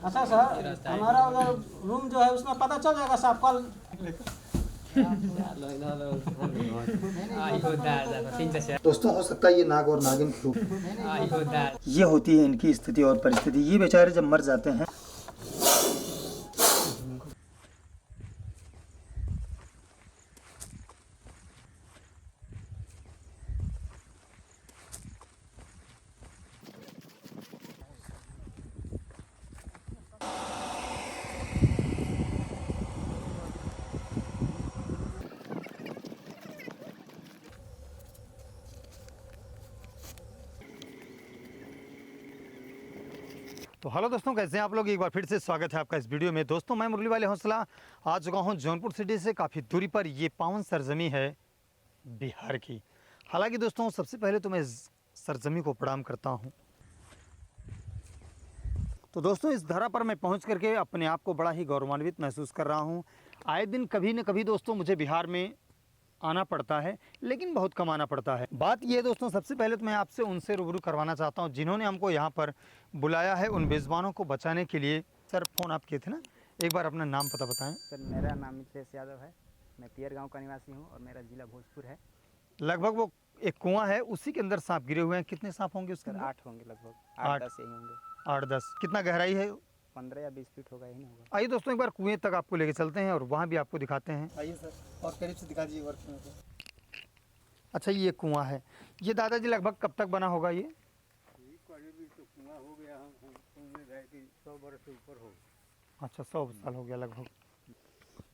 अच्छा सर, हमारा उधर रूम जो है उसमें पता चल जाएगा साहब कल। दोस्तों हो सकता है ये नाग और नागिन के रूप ये होती है इनकी स्थिति और परिस्थिति। ये बेचारे जब मर जाते हैं तो हेलो दोस्तों, कैसे हैं आप लोग। एक बार फिर से स्वागत है आपका इस वीडियो में। दोस्तों मैं मुरली वाले हौसला आ चुका हूं जौनपुर सिटी से काफ़ी दूरी पर। ये पावन सरजमी है बिहार की। हालांकि दोस्तों सबसे पहले तो मैं इस सरजमी को प्रणाम करता हूं। तो दोस्तों इस धरा पर मैं पहुंच करके अपने आप को बड़ा ही गौरवान्वित महसूस कर रहा हूं। आए दिन कभी न कभी दोस्तों मुझे बिहार में आना पड़ता है, लेकिन बहुत कम आना पड़ता है। बात ये दोस्तों, सबसे पहले तो मैं आपसे उनसे रूबरू करवाना चाहता हूँ जिन्होंने हमको यहाँ पर बुलाया है उन बेज़ुबानों को बचाने के लिए। सर फ़ोन आप किए थे ना, एक बार अपना नाम पता बताएं। सर मेरा नाम मिथिलेश यादव है, मैं पियर गांव का निवासी हूँ और मेरा ज़िला भोजपुर है। लगभग वो एक कुआं है, उसी के अंदर सांप गिरे हुए हैं। कितने सांप होंगे उसके सर अंदर? 8 होंगे, लगभग 8-10 यही होंगे। 8-10। कितना गहराई है? 15 या 20 फीट होगा, ही नहीं होगा। आइए दोस्तों एक बार कुएँ तक आपको लेके चलते हैं और वहाँ भी आपको दिखाते हैं। आइए सर, और करीब से दिखा दीजिए वर्क में। अच्छा ये कुआं है, ये दादाजी लगभग कब तक बना होगा ये? हो गया, हम 100 वर्ष से ऊपर हो। अच्छा 100 साल हो गया लगभग।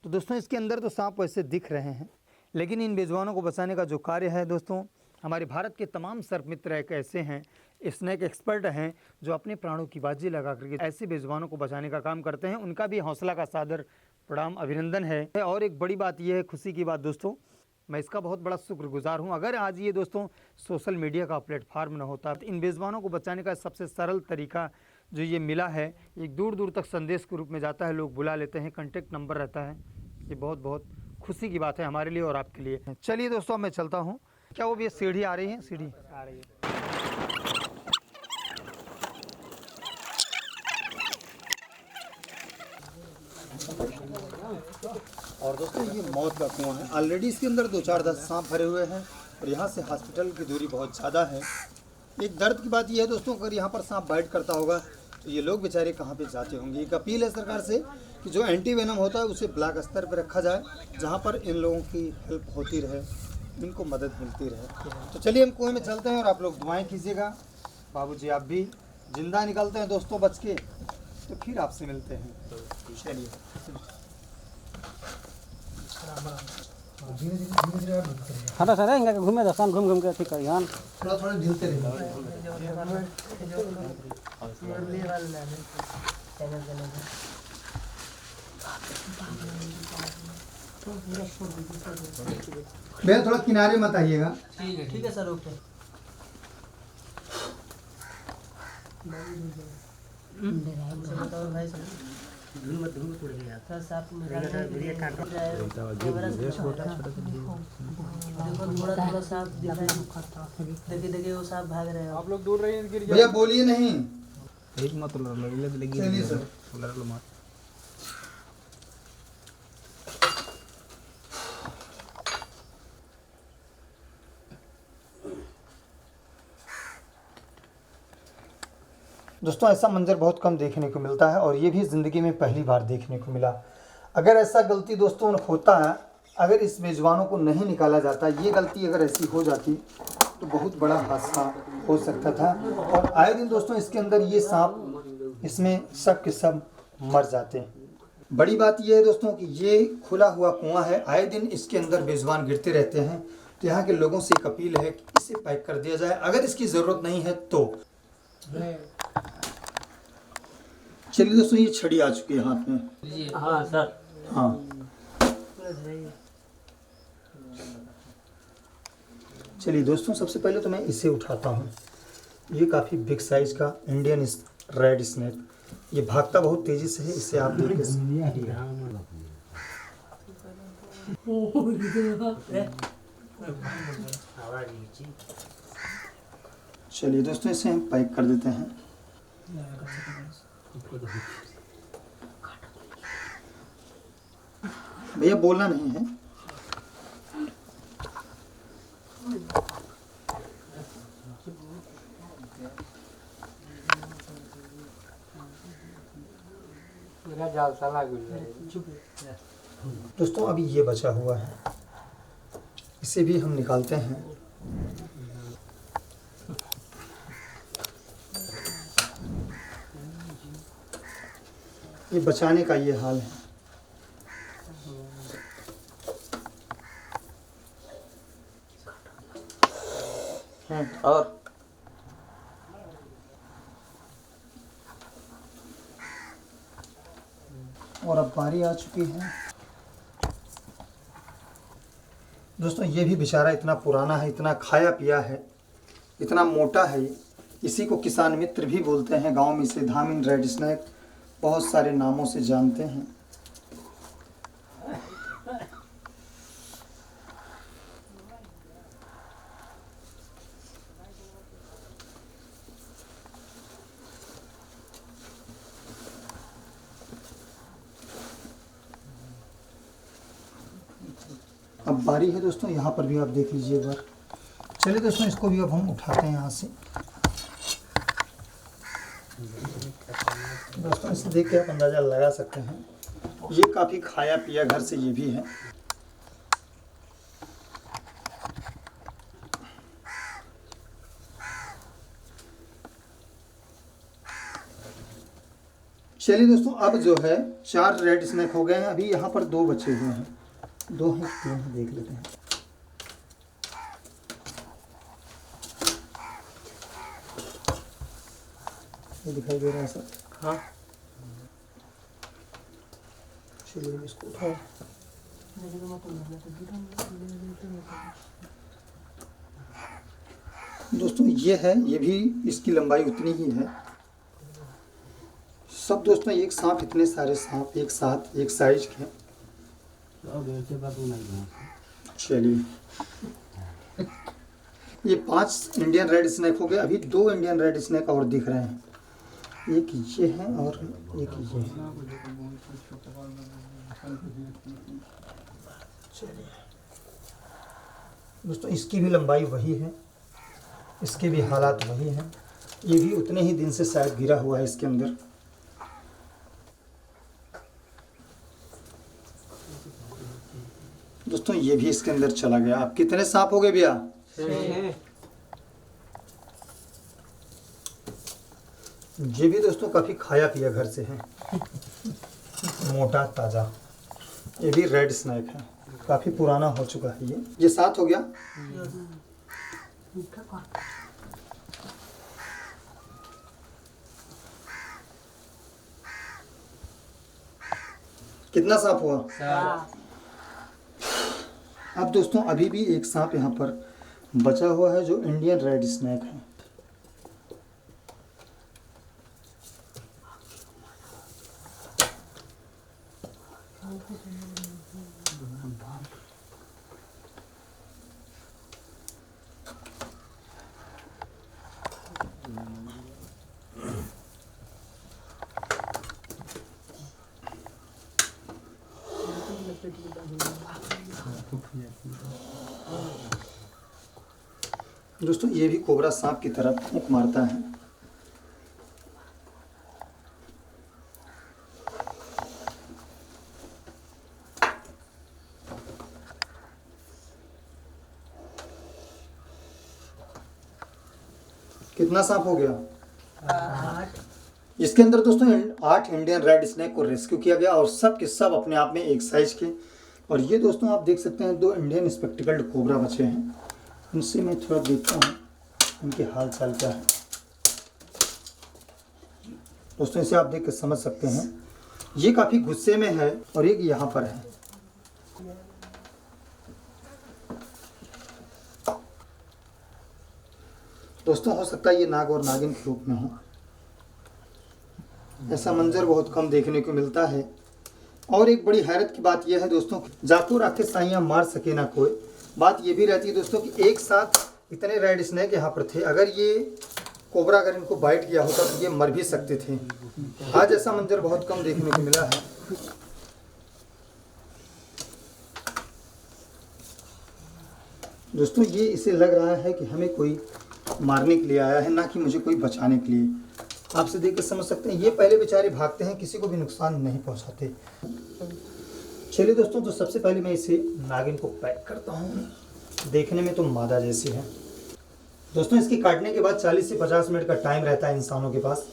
तो दोस्तों इसके अंदर तो सांप वैसे दिख रहे हैं, लेकिन इन बेजुबानों को बचाने का जो कार्य है दोस्तों, हमारे भारत के तमाम सर्प मित्र एक ऐसे हैं, स्नेक एक्सपर्ट हैं जो अपने प्राणों की बाजी लगा करके ऐसे बेजुबानों को बचाने का काम करते हैं। उनका भी हौसला का सादर प्रणाम, अभिनंदन है। और एक बड़ी बात यह है, खुशी की बात दोस्तों, मैं इसका बहुत बड़ा शुक्रगुजार हूं। अगर आज ये दोस्तों सोशल मीडिया का प्लेटफार्म न होता तो इन बेजुबानों को बचाने का सबसे सरल तरीका जो ये मिला है, एक दूर दूर तक संदेश के रूप में जाता है, लोग बुला लेते हैं, कॉन्टेक्ट नंबर रहता है। ये बहुत बहुत खुशी की बात है हमारे लिए और आपके लिए। चलिए दोस्तों मैं चलता हूँ। क्या वो भी सीढ़ी आ रही है? सीढ़ी आ रही है। और दोस्तों ये मौत का कुआं है। ऑलरेडी इसके अंदर 2-4-10 सांप भरे हुए हैं और यहाँ से हॉस्पिटल की दूरी बहुत ज़्यादा है। एक दर्द की बात यह है दोस्तों, अगर यहाँ पर सांप बाइट करता होगा तो ये लोग बेचारे कहाँ पे जाते होंगे। एक अपील है सरकार से कि जो एंटी वेनम होता है उसे ब्लॉक स्तर पर रखा जाए, जहाँ पर इन लोगों की हेल्प होती रहे, इनको मदद मिलती रहे। तो चलिए हम कुएँ में चलते हैं और आप लोग दुआएँ कीजिएगा। बाबूजी आप भी जिंदा निकलते हैं दोस्तों बच के, तो फिर आपसे मिलते हैं। चलिए हाँ तो सर इनका घूमे दसान घूम घूम के ठीक करिए। हाँ थोड़ा ढीलते रहिए। भैया थोड़ा किनारे मत आइएगा। ठीक है सर, ओके। देखिए वो सांप भाग रहे हैं। आप लोग दूर रहिए, भैया बोलिए नहीं। मत चलिए सर। दोस्तों ऐसा मंजर बहुत कम देखने को मिलता है और ये भी ज़िंदगी में पहली बार देखने को मिला। अगर ऐसा गलती दोस्तों होता है, अगर इस बेजुबानों को नहीं निकाला जाता, ये गलती अगर ऐसी हो जाती तो बहुत बड़ा हादसा हो सकता था। और आए दिन दोस्तों इसके अंदर ये सांप, इसमें सब के सब मर जाते हैं। बड़ी बात यह है दोस्तों कि ये खुला हुआ कुआं है, आए दिन इसके अंदर बेजुबान गिरते रहते हैं। तो यहाँ के लोगों से एक अपील है कि इसे पैक कर दिया जाए, अगर इसकी ज़रूरत नहीं है तो। चलिए दोस्तों ये छड़ी आ चुकी है हाथ में। हाँ सर। हाँ चलिए दोस्तों, सबसे पहले तो मैं इसे उठाता हूँ। ये काफ़ी बिग साइज का इंडियन रेड स्नेक, ये भागता बहुत तेज़ी से है। इसे आप देख चलिए दोस्तों इसे हम पैक कर देते हैं। भैया बोलना नहीं है। दोस्तों अभी ये बचा हुआ है, इसे भी हम निकालते हैं। ये बचाने का ये हाल है। और अब बारी आ चुकी है। दोस्तों ये भी बेचारा इतना पुराना है, इतना खाया पिया है, इतना मोटा है ये। इसी को किसान मित्र भी बोलते हैं, गांव में इसे धामिन रेड स्नैक बहुत सारे नामों से जानते हैं। अब बारी है दोस्तों, यहाँ पर भी आप देख लीजिए एक बार। चलिए दोस्तों इसको भी अब हम उठाते हैं यहाँ से। दोस्तों इसे देख के आप अंदाज़ा लगा सकते हैं, ये काफ़ी खाया पिया घर से ये भी है। चलिए दोस्तों अब जो है 4 रेड स्नैक हो गए हैं। अभी यहाँ पर 2 बचे हुए हैं, 2 हैं 3 हैं, देख लेते हैं। ये दिखाई दे रहा है सर? हाँ। चलिए इसको उठाओ। दोस्तों ये है, ये भी इसकी लंबाई उतनी ही है। सब दोस्तों एक सांप, इतने सारे सांप एक साथ एक साइज के। चलिए ये 5 इंडियन रेड स्नैक हो गए। अभी 2 इंडियन रेड स्नैक और दिख रहे हैं, एक ये है और एक ये है। चलिए दोस्तों इसकी भी लंबाई वही है, इसके भी हालात वही हैं। ये भी उतने ही दिन से शायद गिरा हुआ है इसके अंदर। दोस्तों ये भी इसके अंदर चला गया। आप कितने सांप हो गए भैया? 6। ये भी दोस्तों काफी खाया पिया घर से है, मोटा ताजा। ये भी रेड स्नैक है, काफी पुराना हो चुका है ये 7 हो गया। कितना सांप हुआ? 7। अब दोस्तों अभी भी एक सांप यहाँ पर बचा हुआ है जो इंडियन रेड स्नैक है। दोस्तों ये भी कोबरा सांप की तरह फूंक मारता है। कितना सांप हो गया? 8। इसके अंदर दोस्तों 8 इंडियन रेड स्नैक को रेस्क्यू किया गया और सब के सब अपने आप में एक साइज के। और ये दोस्तों आप देख सकते हैं 2 इंडियन स्पेक्टिकल्ड कोबरा बचे हैं। उनसे मैं थोड़ा देखता हूँ उनके हाल चाल क्या है। दोस्तों इसे आप देख कर समझ सकते हैं, ये काफ़ी गुस्से में है और एक यहाँ पर है। दोस्तों हो सकता है ये नाग और नागिन के रूप में हो। ऐसा मंजर बहुत कम देखने को मिलता है। और एक बड़ी हैरत की बात यह है दोस्तों, जाको राखे साइयाँ मार सके ना कोई। बात ये भी रहती है दोस्तों कि एक साथ इतने रेड स्नैक यहाँ पर थे, अगर ये कोबरा अगर इनको बाइट किया होता तो ये मर भी सकते थे। आज ऐसा मंजर बहुत कम देखने को मिला है। दोस्तों ये इसे लग रहा है कि हमें कोई मारने के लिए आया है, ना कि मुझे कोई बचाने के लिए। आपसे देख कर समझ सकते हैं, ये पहले बेचारे भागते हैं, किसी को भी नुकसान नहीं पहुंचाते। चलिए दोस्तों, तो सबसे पहले मैं इसे नागिन को पैक करता हूँ। देखने में तो मादा जैसी है। दोस्तों इसके काटने के बाद 40 से 50 मिनट का टाइम रहता है इंसानों के पास।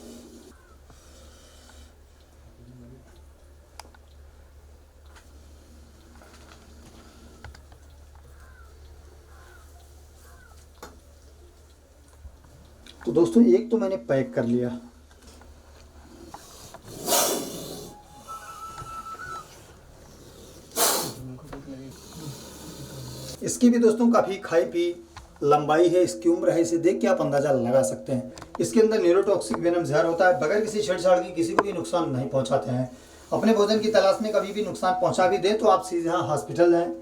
तो दोस्तों एक तो मैंने पैक कर लिया। इसकी भी दोस्तों काफ़ी खाई पी लंबाई है, इसकी उम्र है, इसे देख के आप अंदाज़ा लगा सकते हैं। इसके अंदर न्यूरोटॉक्सिक वेनम जहर होता है, बगैर किसी छेड़छाड़ की किसी को भी नुकसान नहीं पहुंचाते हैं। अपने भोजन की तलाश में कभी भी नुकसान पहुंचा भी दे तो आप सीधे यहाँ हॉस्पिटल जाएं,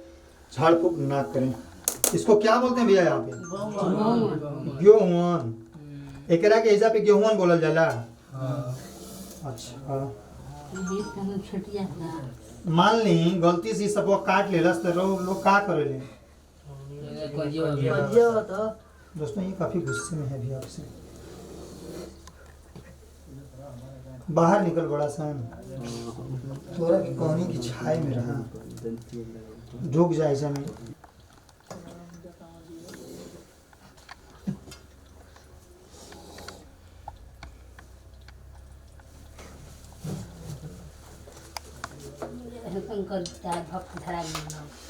झाड़ फूक ना करें। इसको क्या बोलते हैं भैया यहाँ पे? गेहूं। एकरा के हिसाब पे गेहूं बोलल जाला। अच्छा, मान ली गलती से सब काट लेलस तो लोग का करेले? दोस्तों ये काफी गुस्से में है भी आपसे। बाहर निकल बड़ा सन, तोरा की कहानी की छाई में रहा, डूब जाए जमीन।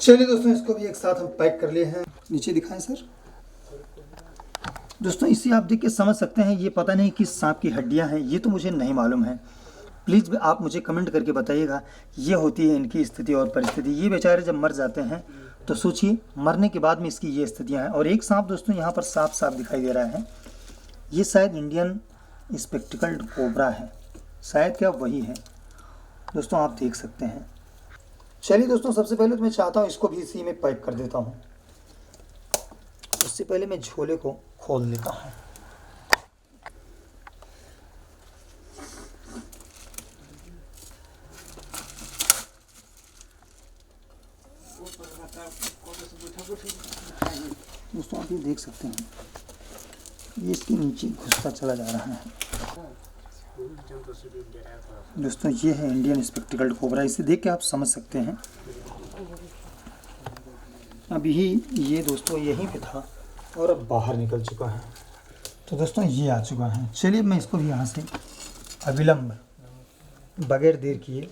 चलिए दोस्तों इसको भी एक साथ हम पैक कर लिए हैं। नीचे दिखाएं सर। दोस्तों इसे आप देख के समझ सकते हैं, ये पता नहीं किस सांप की हड्डियां हैं, ये तो मुझे नहीं मालूम है। प्लीज़ आप मुझे कमेंट करके बताइएगा ये होती है इनकी स्थिति और परिस्थिति। ये बेचारे जब मर जाते हैं तो सोचिए मरने के बाद में इसकी ये स्थितियाँ हैं। और एक सांप दोस्तों यहाँ पर साफ साफ दिखाई दे रहा है, ये शायद इंडियन स्पेक्टिकल्ड कोबरा है, शायद क्या वही है दोस्तों, आप देख सकते हैं। चलिए दोस्तों सबसे पहले तो मैं चाहता हूँ इसको भी इसी में पैक कर देता हूँ। उससे पहले मैं झोले को खोल लेता हूँ। दोस्तों आप ये देख सकते हैं, ये इसके नीचे घुसता चला जा रहा है। दोस्तों ये है इंडियन स्पेक्टिकल्ड कोबरा, इसे देख के आप समझ सकते हैं। अभी ये दोस्तों यहीं पे था और अब बाहर निकल चुका है। तो दोस्तों ये आ चुका है। चलिए मैं इसको भी यहाँ से अविलंब बगैर देर किए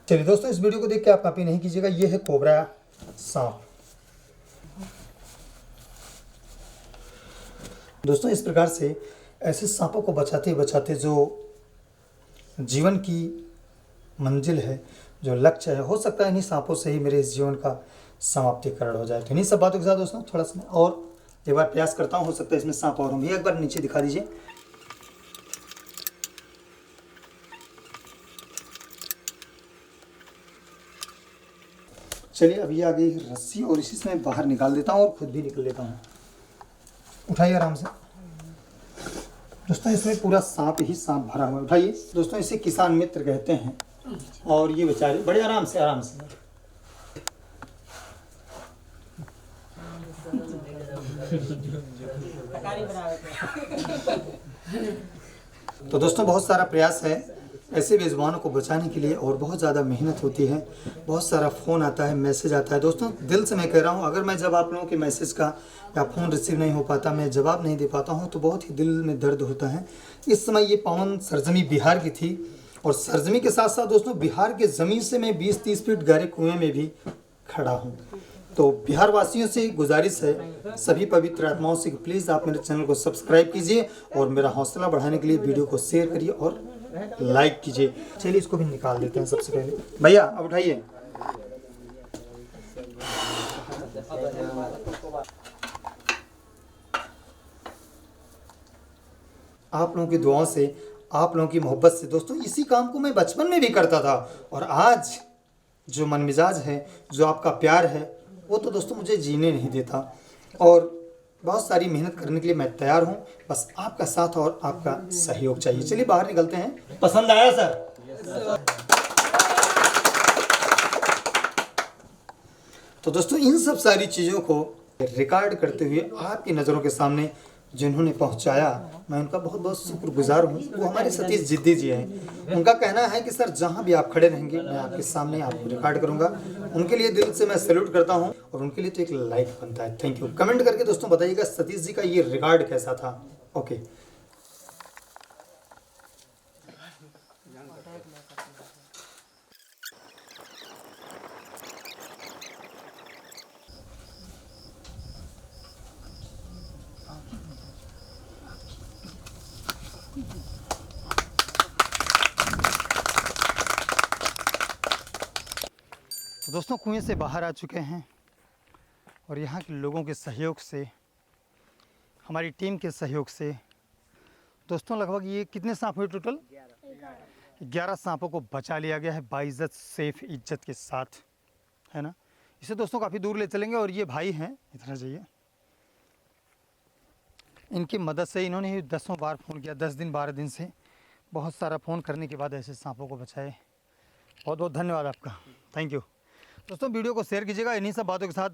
चलिए दोस्तों इस वीडियो को देख के आप कॉपी नहीं कीजिएगा, ये है कोबरा सांप। दोस्तों इस प्रकार से ऐसे सांपों को बचाते बचाते जो जीवन की मंजिल है, जो लक्ष्य है, हो सकता है इन्हीं सांपों से ही मेरे इस जीवन का समाप्तिकरण हो जाए। तो इन्हीं सब बातों के साथ दोस्तों थोड़ा सा और एक बार प्रयास करता हूँ, हो सकता है इसमें सांप और होंगे। एक बार नीचे दिखा दीजिए। चलिए अभी आ गई रस्सी और इसी से मैं बाहर निकाल देता हूँ और खुद भी निकल लेता हूँ। उठाइए आराम से। दोस्तों इसमें पूरा सांप ही सांप भरा हुआ है, उठाइए। दोस्तों इसे किसान मित्र कहते हैं और ये बेचारे बड़े आराम से तो दोस्तों बहुत सारा प्रयास है ऐसे बेजुबानों को बचाने के लिए और बहुत ज़्यादा मेहनत होती है, बहुत सारा फ़ोन आता है, मैसेज आता है। दोस्तों दिल से मैं कह रहा हूँ, अगर मैं जब आप लोगों के मैसेज का या फ़ोन रिसीव नहीं हो पाता, मैं जवाब नहीं दे पाता हूँ, तो बहुत ही दिल में दर्द होता है। इस समय ये पावन सरजमी बिहार की थी और सरजमी के साथ साथ दोस्तों बिहार के ज़मीन से मैं 20-30 फीट गहरे कुएँ में भी खड़ा हूँ। तो बिहार वासियों से गुजारिश है, सभी पवित्र आत्माओं से, प्लीज़ आप मेरे चैनल को सब्सक्राइब कीजिए और मेरा हौसला बढ़ाने के लिए वीडियो को शेयर करिए और लाइक कीजिए। चलिए इसको भी निकाल देते हैं। सबसे पहले भैया अब उठाइए। आप लोगों की दुआओं से, आप लोगों की मोहब्बत से दोस्तों इसी काम को मैं बचपन में भी करता था और आज जो मन मिजाज है, जो आपका प्यार है, वो तो दोस्तों मुझे जीने नहीं देता। और बहुत सारी मेहनत करने के लिए मैं तैयार हूँ, बस आपका साथ और आपका सहयोग चाहिए। चलिए बाहर निकलते हैं। पसंद आया सर? तो दोस्तों इन सब सारी चीज़ों को रिकॉर्ड करते हुए आपकी नज़रों के सामने जिन्होंने पहुंचाया, मैं उनका बहुत बहुत शुक्रगुजार हूँ। वो हमारे सतीश जिद्दी जी हैं। उनका कहना है कि सर जहाँ भी आप खड़े रहेंगे मैं आपके सामने आपको रिकॉर्ड करूँगा। उनके लिए दिल से मैं सैल्यूट करता हूँ, और उनके लिए तो एक लाइक बनता है। Thank you. कमेंट करके दोस्तों बताइएगा सतीश जी का ये रिकॉर्ड कैसा था। ओके। तो दोस्तों कुएं से बाहर आ चुके हैं, और यहाँ के लोगों के सहयोग से, हमारी टीम के सहयोग से दोस्तों लगभग ये कितने सांप हुए टोटल? 11 सांपों को बचा लिया गया है बाइज्जत सेफ इज्जत के साथ, है ना। इसे दोस्तों काफ़ी दूर ले चलेंगे। और ये भाई हैं, इतना चाहिए, इनकी मदद से इन्होंने ही 10 बार फ़ोन किया, 10 दिन 12 दिन से बहुत सारा फ़ोन करने के बाद ऐसे सांपों को बचाए। बहुत बहुत धन्यवाद आपका, थैंक यू। दोस्तों वीडियो को शेयर कीजिएगा इन्हीं सब बातों के साथ।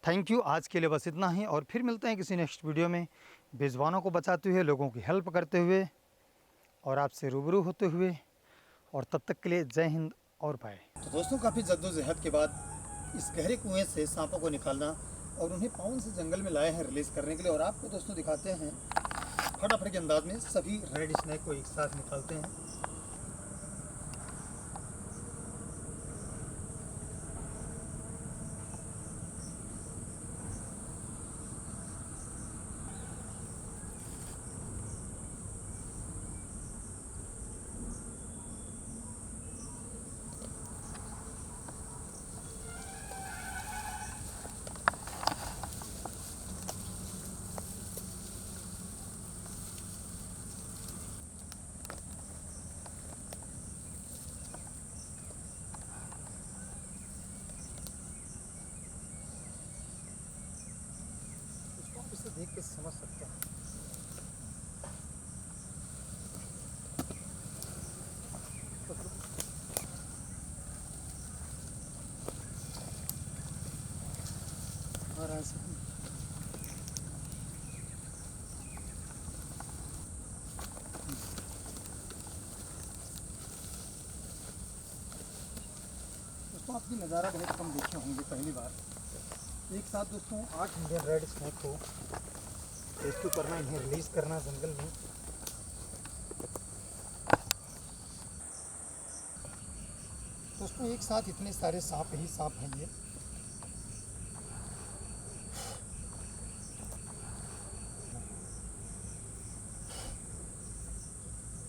Thank you. आज के लिए बस इतना ही, और फिर मिलते हैं किसी नेक्स्ट वीडियो में, बेज़ुबानों को बचाते हुए, लोगों की हेल्प करते हुए, और आपसे रूबरू होते हुए। और तब तक के लिए जय हिंद और बाय। तो दोस्तों काफ़ी जद्दोजहद के बाद इस गहरे कुएं से सांपों को निकालना और उन्हें पाउन से जंगल में लाए हैं रिलीज़ करने के लिए। और आपको दोस्तों दिखाते हैं फटाफट के अंदाज में सभी रेड स्नैक को एक साथ निकालते हैं। इसे देख के समझ सकते हैं। और ऐसे दोस्तों आपकी नज़ारा बहुत कम देखे होंगे पहली बार। एक साथ दोस्तों 8 इंडियन रेड स्नैक को रेस्क्यू करना, इन्हें रिलीज़ करना जंगल में। दोस्तों एक साथ इतने सारे सांप ही सांप हैं ये।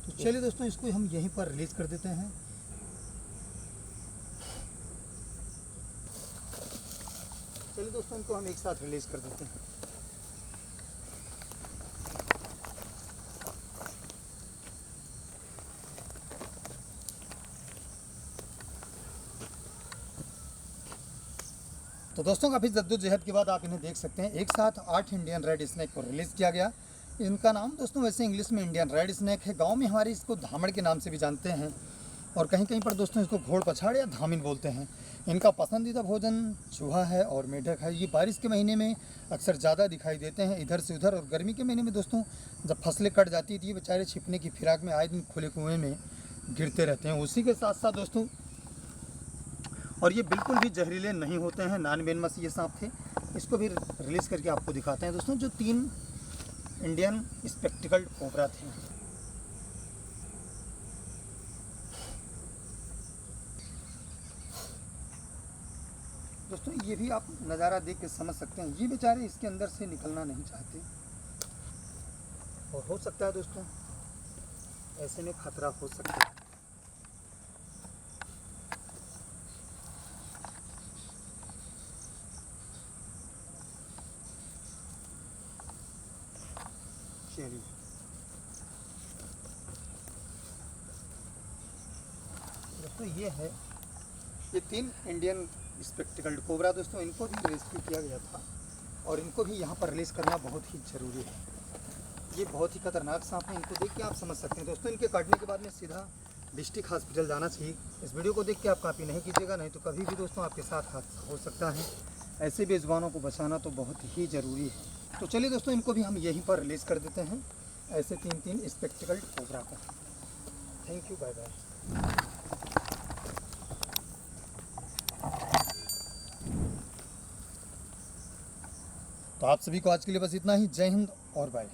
तो चलिए दोस्तों इसको हम यहीं पर रिलीज़ कर देते हैं। चलिए दोस्तों इनको हम एक साथ रिलीज़ कर देते हैं। तो दोस्तों काफ़ी जद्दोजहद के बाद आप इन्हें देख सकते हैं। एक साथ 8 इंडियन रेड स्नैक को रिलीज़ किया गया। इनका नाम दोस्तों वैसे इंग्लिश में इंडियन रेड स्नैक है। गांव में हमारे इसको धामड़ के नाम से भी जानते हैं, और कहीं कहीं पर दोस्तों इसको घोड़ पछाड़ या धामिन बोलते हैं। इनका पसंदीदा भोजन चूहा है और मेढक है। ये बारिश के महीने में अक्सर ज़्यादा दिखाई देते हैं इधर से उधर, और गर्मी के महीने में दोस्तों जब फसलें कट जाती थी ये बेचारे छिपने की फिराक में आए दिन खुले कुएँ में गिरते रहते हैं। उसी के साथ साथ दोस्तों, और ये बिल्कुल भी जहरीले नहीं होते हैं, नॉन वेनमस ये सांप थे। इसको भी रिलीज़ करके आपको दिखाते हैं दोस्तों, जो 3 इंडियन स्पेक्टिकल्ड कोबरा थे। दोस्तों ये भी आप नज़ारा देख के समझ सकते हैं, ये बेचारे इसके अंदर से निकलना नहीं चाहते, और हो सकता है दोस्तों ऐसे में खतरा हो सकता है। चलिए दोस्तों ये 3 इंडियन स्पेक्टिकल्ड कोबरा दोस्तों, इनको भी रेस्क्यू किया गया था और इनको भी यहाँ पर रिलीज़ करना बहुत ही ज़रूरी है। ये बहुत ही खतरनाक सांप है, इनको देख के आप समझ सकते हैं दोस्तों। इनके काटने के बाद में सीधा डिस्ट्रिक्ट हॉस्पिटल जाना चाहिए। इस वीडियो को देख के आप कॉपी नहीं कीजिएगा, नहीं तो कभी भी दोस्तों आपके साथ हादसा हो सकता है। ऐसे बेजुबानों को बचाना तो बहुत ही ज़रूरी है। तो चलिए दोस्तों, इनको भी हम यहीं पर रिलीज़ कर देते हैं, ऐसे 3 स्पेक्टिकल्ड कोबरा को। Thank you, bye bye. तो आप सभी को आज के लिए बस इतना ही। जय हिंद और बाय।